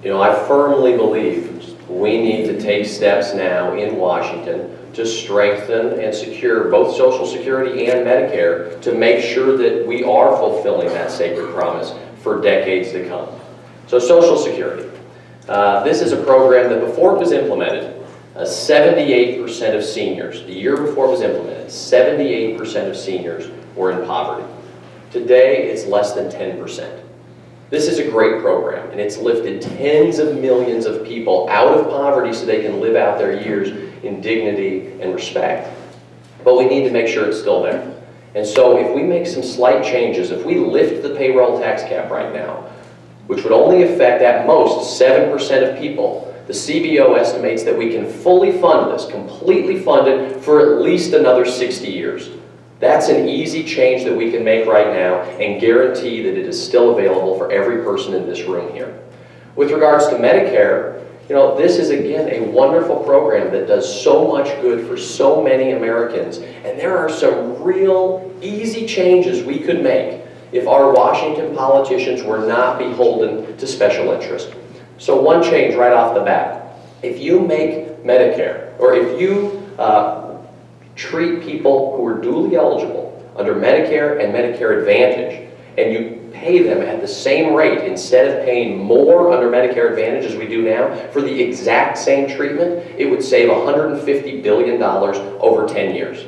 You know, I firmly believe we need to take steps now in Washington to strengthen and secure both Social Security and Medicare to make sure that we are fulfilling that sacred promise for decades to come. So Social Security. This is a program that before it was implemented, 78% of seniors, the year before it was implemented, 78% of seniors were in poverty. Today, it's less than 10%. This is a great program, and it's lifted tens of millions of people out of poverty so they can live out their years in dignity and respect. But we need to make sure it's still there. And so if we make some slight changes, if we lift the payroll tax cap right now, which would only affect at most 7% of people, the CBO estimates that we can fully fund this, completely fund it for at least another 60 years. That's an easy change that we can make right now and guarantee that it is still available for every person in this room here. With regards to Medicare, you know, this is again a wonderful program that does so much good for so many Americans. And there are some real easy changes we could make if our Washington politicians were not beholden to special interest. So one change right off the bat. If you make Medicare, or if you treat people who are duly eligible under Medicare and Medicare Advantage, and you pay them at the same rate instead of paying more under Medicare Advantage as we do now for the exact same treatment, it would save $150 billion over 10 years.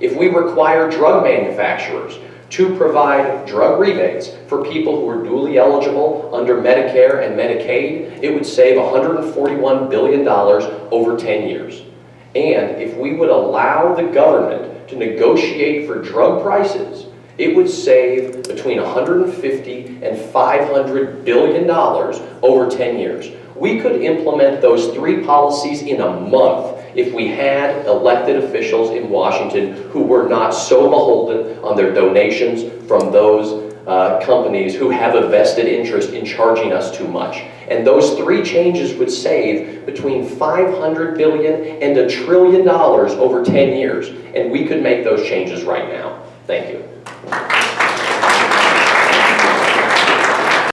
If we require drug manufacturers to provide drug rebates for people who are duly eligible under Medicare and Medicaid, it would save $141 billion over 10 years. And if we would allow the government to negotiate for drug prices, it would save between $150 and $500 billion over 10 years. We could implement those three policies in a month if we had elected officials in Washington who were not so beholden on their donations from those companies who have a vested interest in charging us too much. And those three changes would save between $500 billion and $1 trillion over 10 years. And we could make those changes right now. Thank you.